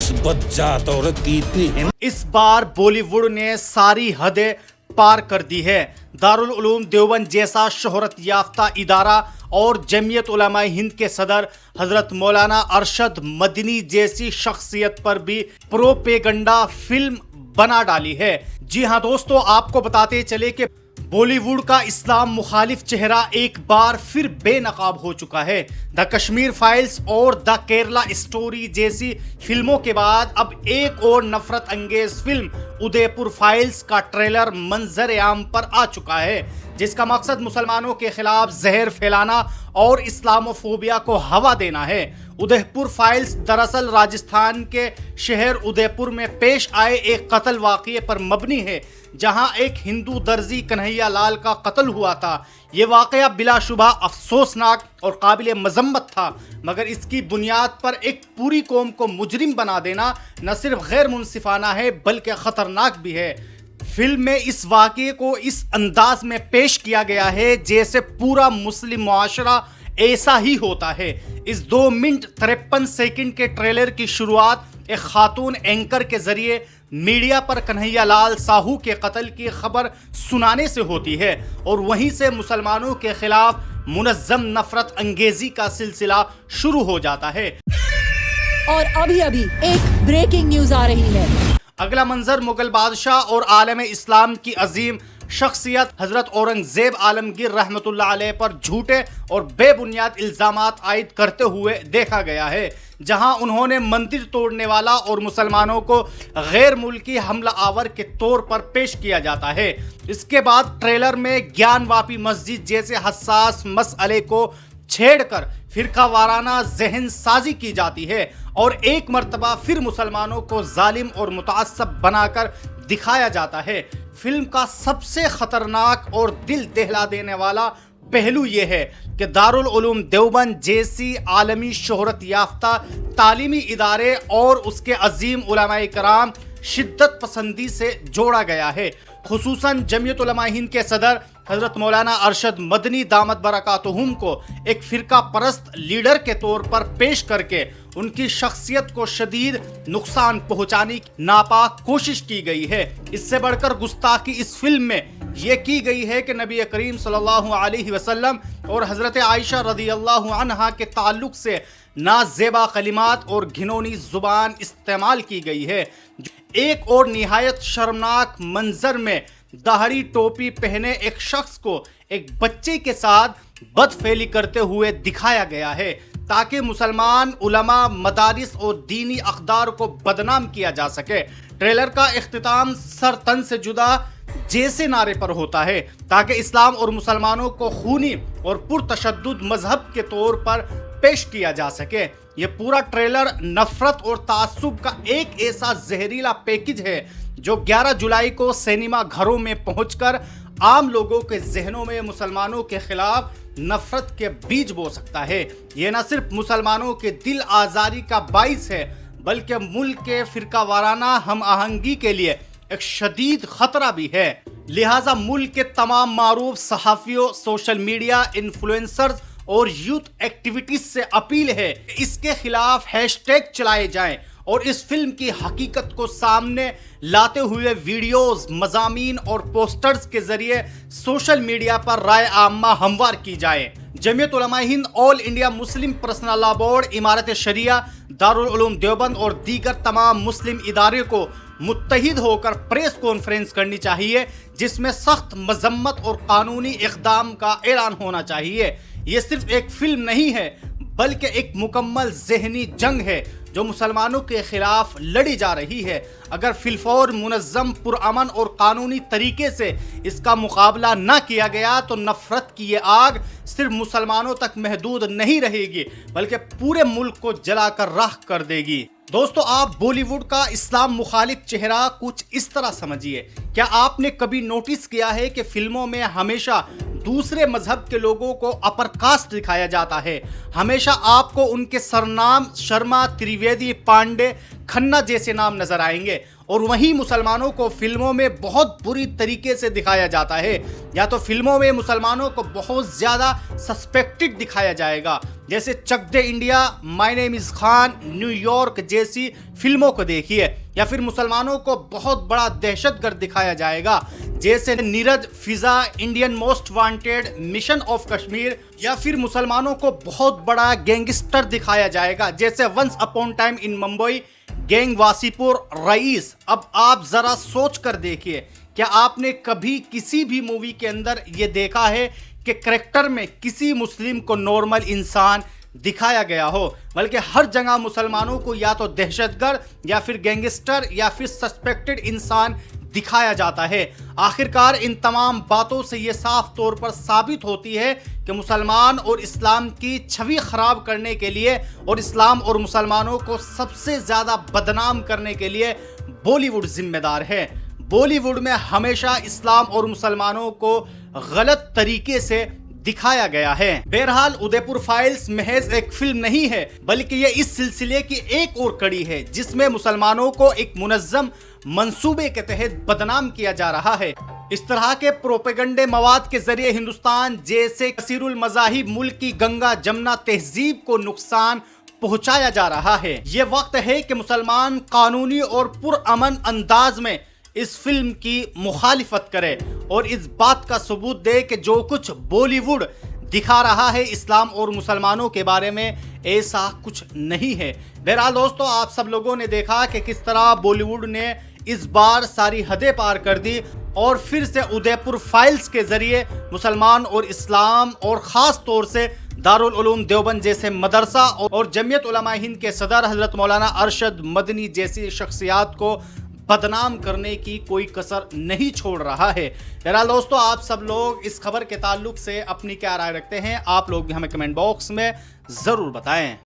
इस बदजात औरत की इतनी हिम्मत। इस बार बॉलीवुड ने सारी हदें पार कर दी है। दारुल उलूम देवबंद जैसा शोहरत याफ्ता इदारा और जमीयत उलमाए हिंद के सदर हजरत मौलाना अरशद मदनी जैसी शख्सियत पर भी प्रोपेगंडा फिल्म बना डाली है। जी हाँ दोस्तों, आपको बताते चले कि बॉलीवुड का इस्लाम मुखालिफ चेहरा एक बार फिर बेनकाब हो चुका है। द कश्मीर फाइल्स और द केरला स्टोरी जैसी फिल्मों के बाद अब एक और नफरत अंगेज फिल्म उदयपुर फाइल्स का ट्रेलर मंजर आम पर आ चुका है, जिसका मकसद मुसलमानों के खिलाफ जहर फैलाना और इस्लामोफोबिया को हवा देना है। उदयपुर फाइल्स दरअसल राजस्थान के शहर उदयपुर में पेश आए एक कत्ल वाक़ये पर मबनी है, जहां एक हिंदू दर्जी कन्हैया लाल का कत्ल हुआ था। ये वाक़या बिलाशुबा अफसोसनाक और काबिल मजम्मत था, मगर इसकी बुनियाद पर एक पूरी कौम को मुजरिम बना देना न सिर्फ गैर मुनसिफाना है बल्कि खतरनाक भी है। फिल्म में इस वाक़ये को इस अंदाज में पेश किया गया है जैसे पूरा मुस्लिम मुआशरा ऐसा ही होता है। इस 2 मिनट 53 सेकंड के ट्रेलर की शुरुआत एक खातून एंकर के जरिए मीडिया पर कन्हैया लाल साहू के कत्ल की खबर सुनाने से होती है और वहीं से मुसलमानों के खिलाफ मुनज़्ज़म नफरत अंगेजी का सिलसिला शुरू हो जाता है। और अभी एक ब्रेकिंग न्यूज आ रही है। अगला मंजर मुगल बादशाह और आलम इस्लाम की अजीम शख्सियत हजरत औरंगजेब आलमगीर रहमतुल्लाह अलैह पर झूठे और बेबुनियाद इल्जामात आयद करते हुए देखा गया है, जहां उन्होंने मंदिर तोड़ने वाला और मुसलमानों को गैर मुल्की हमला आवर के तौर पर पेश किया जाता है। इसके बाद ट्रेलर में ज्ञानवापी मस्जिद जैसे हसास मसले को छेड़कर फिरका वाराना जहन साजी की जाती है और एक मर्तबा फिर मुसलमानों को जालिम और मुतअस्सब बनाकर दिखाया जाता है। फिल्म का सबसे खतरनाक और दिल दहला देने वाला पहलू यह है कि दारुल उलूम देवबंद जैसी आलमी शोहरत याफ्ता तालीमी इदारे और उसके अजीम उलमाए कराम शिद्दत पसंदी से जोड़ा गया है। खुसूसन जमीयत उलमाए हिंद के सदर हजरत मौलाना अरशद मदनी दामत बरकातुहुम को एक फिरका परस्त लीडर के तौर पर पेश करके उनकी शख्सियत को शदीद नुकसान पहुंचाने की नापाक कोशिश की गई है। इससे बढ़कर गुस्ताखी इस फिल्म में यह की गई है कि नबी करीम सल्लल्लाहु अलैहि वसल्लम और हजरत आयशा रज़ियल्लाहु अन्हा के ताल्लुक से नाज़ेबा कलिमात और घिनौनी जुबान इस्तेमाल की गई है। एक और निहायत शर्मनाक मंजर में दाढ़ी टोपी पहने एक शख्स को एक बच्चे के साथ बदफेली करते हुए दिखाया गया है, ताकि मुसलमान उलमा मदारिस और दीनी अक़दार को बदनाम किया जा सके। ट्रेलर का इख्तिताम सर तन से जुदा जैसे नारे पर होता है, ताकि इस्लाम और मुसलमानों को खूनी और पुरतशद्दुद मजहब के तौर पर पेश किया जा सके। ये पूरा ट्रेलर नफरत और तासुब का एक ऐसा जहरीला पैकेज है जो 11 जुलाई को सिनेमा घरों में पहुंचकर आम लोगों के जहनों में मुसलमानों के खिलाफ नफरत के बीज बो सकता है। ये न सिर्फ मुसलमानों के दिल आज़ारी का बाइस है बल्कि मुल्क के फिरका वाराना हम आहंगी के लिए एक शदीद खतरा भी है। लिहाजा मुल्क के तमाम मारूफ सहाफ़ियों, सोशल मीडिया इन्फ्लुएंसर्स और यूथ एक्टिविटीज से अपील है इसके खिलाफ हैशटैग चलाए जाएं और इस फिल्म की हकीकत को सामने लाते हुए वीडियोस, मज़ामीन और पोस्टर्स के जरिए सोशल मीडिया पर राय आम्मा हमवार की जाए। Jamiat Ulama-e Hind, All India Muslim Personal Law Board, Imarat Sharia, Darul Uloom Deoband और दीगर तमाम मुस्लिम इदारे को मुत्तहिद होकर प्रेस कॉन्फ्रेंस करनी चाहिए, जिसमें सख्त मजम्मत और कानूनी इक़दाम का ऐलान होना चाहिए। ये सिर्फ एक फिल्म नहीं है बल्कि एक मुकम्मल ज़हनी जंग है जो मुसलमानों के खिलाफ लड़ी जा रही है। अगर फिलफौर मुनज़्ज़म, पुरअमन और कानूनी तरीके से इसका मुकाबला न किया गया तो नफरत की ये आग सिर्फ मुसलमानों तक महदूद नहीं रहेगी बल्कि पूरे मुल्क को जलाकर राख कर देगी। दोस्तों, आप बॉलीवुड का इस्लाम मुखालिफ चेहरा कुछ इस तरह समझिए। क्या आपने कभी नोटिस किया है कि फिल्मों में हमेशा दूसरे मजहब के लोगों को अपर कास्ट दिखाया जाता है। हमेशा आपको उनके सरनाम शर्मा, त्रिवेदी, पांडे, खन्ना जैसे नाम नजर आएंगे। और वहीं मुसलमानों को फिल्मों में बहुत बुरी तरीके से दिखाया जाता है, या तो फिल्मों में मुसलमानों को बहुत ज़्यादा सस्पेक्टेड दिखाया जाएगा, जैसे Chak De India, My Name Is Khan, New York जैसी फिल्मों को देखिए। या फिर मुसलमानों को बहुत बड़ा दहशतगर्द दिखाया जाएगा, जैसे Neerja, Fiza, Indian Most Wanted, Mission of Kashmir. या फिर मुसलमानों को बहुत बड़ा गैंगस्टर दिखाया जाएगा, जैसे Once Upon Time in Mumbai, Gang Wasseypur, Raees. अब आप जरा सोच कर देखिए, क्या आपने कभी किसी भी मूवी के अंदर ये देखा है कि करैक्टर में किसी मुस्लिम को नॉर्मल इंसान दिखाया गया हो? बल्कि हर जगह मुसलमानों को या तो दहशतगर्द या फिर गैंगस्टर या फिर सस्पेक्टेड इंसान दिखाया जाता है। आखिरकार इन तमाम बातों से ये साफ तौर पर साबित होती है कि मुसलमान और इस्लाम की छवि खराब करने के लिए और इस्लाम और मुसलमानों को सबसे ज़्यादा बदनाम करने के लिए बॉलीवुड जिम्मेदार है। बॉलीवुड में हमेशा इस्लाम और मुसलमानों को गलत तरीके से दिखाया गया है। बहरहाल उदयपुर फाइल्स महज एक फिल्म नहीं है, बल्कि ये इस सिलसिले की एक और कड़ी है, जिसमें मुसलमानों को एक मुनज़्ज़म मंसूबे के तहत बदनाम किया जा रहा है। इस तरह के प्रोपेगंडे मवाद के जरिए हिंदुस्तान जैसे कसीरुल मज़ाहिब मुल्क की गंगा जमुना तहजीब को नुकसान पहुंचाया जा रहा है। ये वक्त है कि मुसलमान कानूनी और पुरअमन अंदाज में इस फिल्म की मुखालिफत करे और इस बात का सबूत दे कि जो कुछ बॉलीवुड दिखा रहा है इस्लाम और मुसलमानों के बारे में, ऐसा कुछ नहीं है। बहरहाल दोस्तों, आप सब लोगों ने देखा कि किस तरह बॉलीवुड ने इस बार सारी हदें पार कर दी और फिर से उदयपुर फाइल्स के जरिए मुसलमान और इस्लाम और ख़ास तौर से दारुल उलूम देवबंद जैसे मदरसा और जमीयत उलमा हिंद के सदर हज़रत मौलाना अरशद मदनी जैसी शख्सियात को बदनाम करने की कोई कसर नहीं छोड़ रहा है। बहरहाल दोस्तों, आप सब लोग इस खबर के ताल्लुक से अपनी क्या राय रखते हैं, आप लोग भी हमें कमेंट बॉक्स में ज़रूर बताएं।